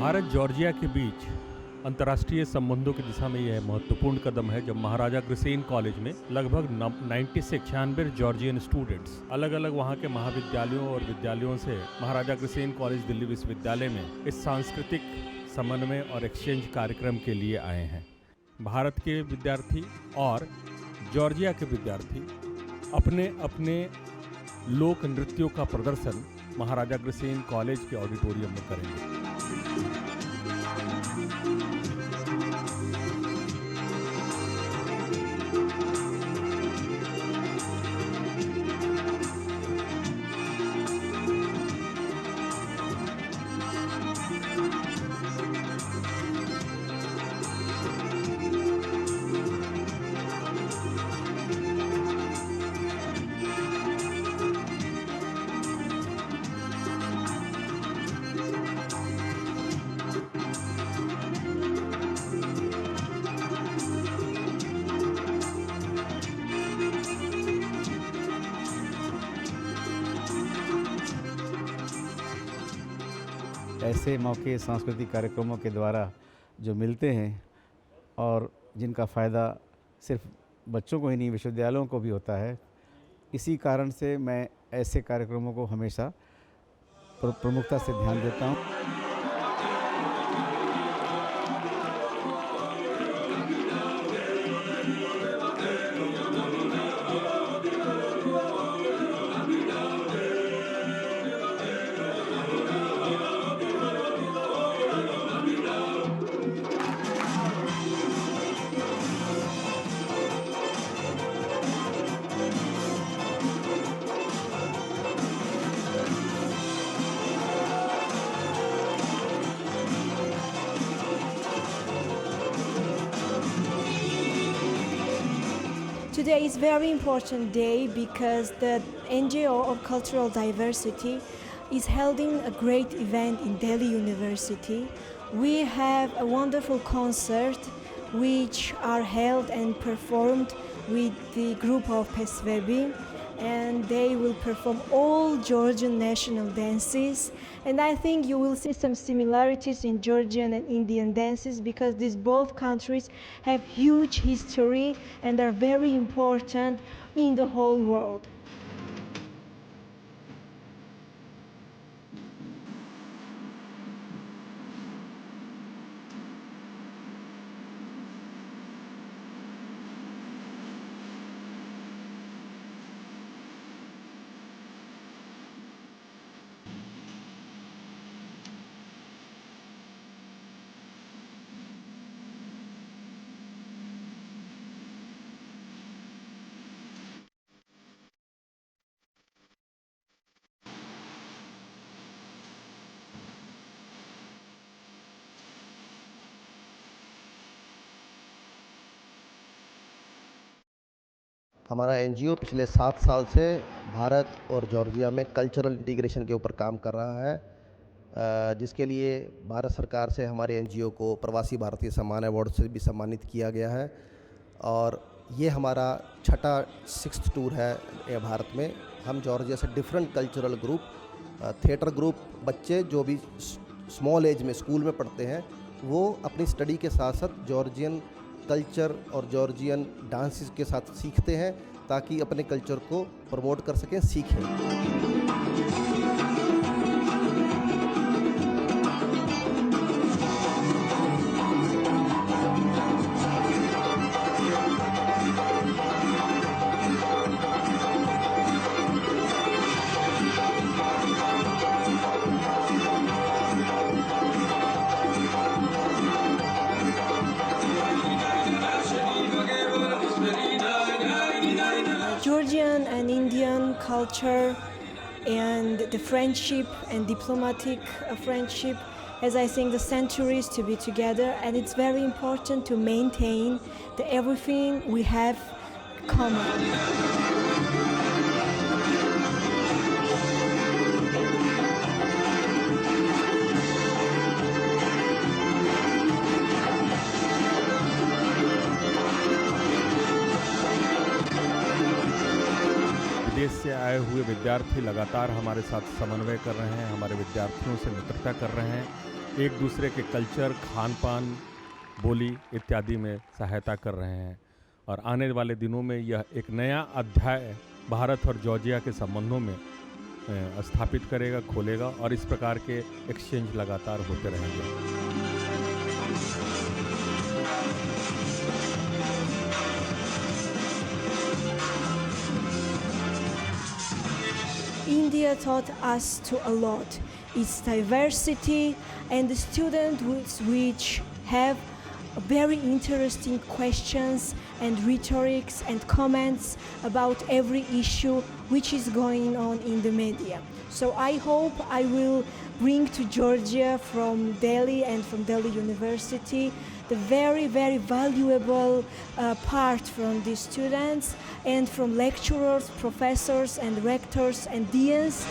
Bharat Georgia के बीच अंतर्राष्ट्रीय संबंधों की दिशा में यह महत्वपूर्ण कदम है जब महाराजा अग्रसेन कॉलेज में लगभग 96 जॉर्जियन स्टूडेंट्स अलग अलग वहां के महाविद्यालयों और विद्यालयों से महाराजा अग्रसेन कॉलेज दिल्ली विश्वविद्यालय में इस सांस्कृतिक समन्वय और एक्सचेंज कार्यक्रम के लिए आए हैं। भारत के विद्यार्थी और जॉर्जिया के विद्यार्थी अपने अपने लोक नृत्यों का प्रदर्शन महाराजा अग्रसेन कॉलेज के ऑडिटोरियम में करेंगे। ऐसे मौके सांस्कृतिक कार्यक्रमों के द्वारा जो मिलते हैं और जिनका फ़ायदा सिर्फ बच्चों को ही नहीं विश्वविद्यालयों को भी होता है, इसी कारण से मैं ऐसे कार्यक्रमों को हमेशा प्रमुखता से ध्यान देता हूँ। Today is a very important day because the NGO of Cultural Diversity is holding a great event in Delhi University. We have a wonderful concert which are held and performed with the group of Pesvebi, and they will perform all Georgian national dances. And I think you will see some similarities in Georgian and Indian dances because these both countries have huge history and are very important in the whole world. हमारा NGO पिछले 7 साल से भारत और Georgia में cultural integration के ऊपर काम कर रहा है, जिसके लिए भारत सरकार से हमारे एनजीओ को प्रवासी भारतीय सम्मान अवार्ड से भी सम्मानित किया गया है। और ये हमारा छठा 6th टूर है भारत में। हम जॉर्जिया से different cultural group, theatre group, बच्चे जो भी स्मॉल एज में स्कूल में पढ़ते हैं, वो अपनी स्टडी के साथ साथ जॉर्जियन कल्चर और जॉर्जियन डांसेस के साथ सीखते हैं ताकि अपने कल्चर को प्रमोट कर सकें, सीखें। Georgian and Indian culture and the friendship and diplomatic friendship has, I think, the centuries to be together, and it's very important to maintain the everything we have common. विदेश से आए हुए विद्यार्थी लगातार हमारे साथ समन्वय कर रहे हैं, हमारे विद्यार्थियों से मित्रता कर रहे हैं एक दूसरे के कल्चर, खान पान, बोली इत्यादि में सहायता कर रहे हैं। और आने वाले दिनों में यह एक नया अध्याय भारत और जॉर्जिया के संबंधों में स्थापित करेगा, खोलेगा, और इस प्रकार के एक्सचेंज लगातार होते रहेंगे। India taught us to a lot. Its diversity and the students which have very interesting questions and rhetorics and comments about every issue which is going on in the media. So I hope I will bring to Georgia from Delhi and from Delhi University the very, very valuable part from the students and from lecturers, professors and rectors and deans.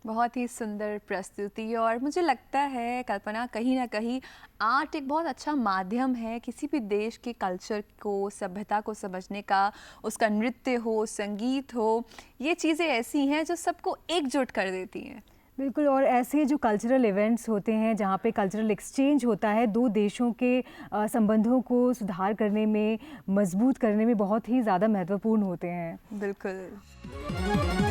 बहुत ही सुंदर प्रस्तुति। और मुझे लगता है कल्पना, कहीं ना कहीं आर्ट एक बहुत अच्छा माध्यम है किसी भी देश के कल्चर को, सभ्यता को समझने का। उसका नृत्य हो, संगीत हो, ये चीज़ें ऐसी हैं जो सबको एकजुट कर देती हैं। बिल्कुल। और ऐसे जो कल्चरल इवेंट्स होते हैं जहाँ पे कल्चरल एक्सचेंज होता है, दो देशों के संबंधों को सुधार करने में, मजबूत करने में बहुत ही ज़्यादा महत्वपूर्ण होते हैं। बिल्कुल।